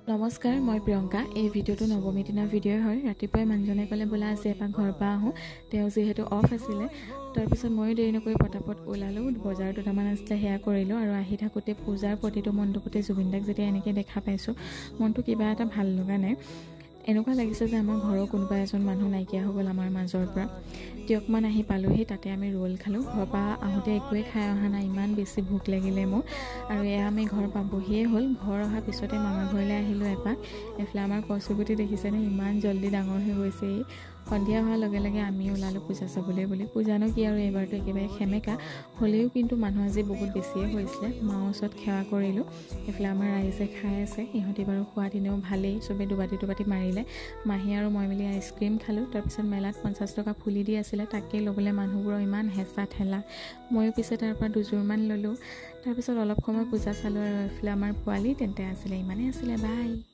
নমস্কাৰ, মই প্ৰিয়ংকা। এই ভিডিঅ'টো নৱমী দিনৰ ভিডিঅ'ই হয়। ৰাতিপুৱাই মানুহজনে ক'লে বোলা আজি এপাক ঘৰৰ পৰা আহোঁ। তেওঁ যিহেতু অফ আছিলে, তাৰপিছত ময়ো দেৰি নকৰি পটাপট ওলালোঁ। বজাৰ দুটামান আছিলে, সেয়া কৰিলোঁ। আৰু আহি থাকোঁতে পূজাৰ প্ৰতিটো মণ্ডপতে জুবিন দাক যেতিয়া এনেকৈ দেখা পাইছোঁ, মনটো কিবা এটা ভাল লগা নাই। এনেকুৱা লাগিছে যে আমাৰ ঘৰৰ কোনোবা এজন মানুহ নাইকিয়া হৈ গ'ল আমাৰ মাজৰ পৰা। দিয়কমান আহি পালোঁহি, তাতে আমি ৰোল খালোঁ। ঘৰৰ পৰা আহোঁতে একোৱেই খাই অহা নাই, ইমান বেছি ভোক লাগিলে মোৰ। আৰু এয়া আমি ঘৰ পাবহিয়ে হ'ল। ঘৰ অহাৰ পিছতে মামাৰ ঘৰলৈ আহিলোঁ এপাক। এইফালে আমাৰ কচুগুটি দেখিছেনে, ইমান জল্দি ডাঙৰ হৈ গৈছে। সন্ধিয়া হোৱাৰ লগে লগে আমি ওলালোঁ পূজা চাবলৈ বুলি। পূজানো কি আৰু, এইবাৰতো একেবাৰে সেমেকা হ'লেও কিন্তু মানুহ আজি বহুত বেছিয়ে হৈছিলে। মাৰ ওচৰত সেৱা কৰিলোঁ। এইফালে আমাৰ ৰাইজে খাই আছে, সিহঁতি বাৰু খোৱাত এনেও ভালেই, চবেই দুবাটি মাৰিলে। মাহী আৰু মই মিলি আইচক্ৰীম খালোঁ। তাৰপিছত মেলাত 50 টকা ফুলি দি আছিলে, তাকেই ল'বলৈ মানুহবোৰৰ ইমান হেঁচা ঠেলা। ময়ো পিছে তাৰ পৰা দুযোৰমান ল'লোঁ। তাৰপিছত অলপ সময় পূজা চালোঁ। আৰু এইফালে আমাৰ পোৱালি তেন্তে আছিলে, ইমানেই আছিলে। বাই।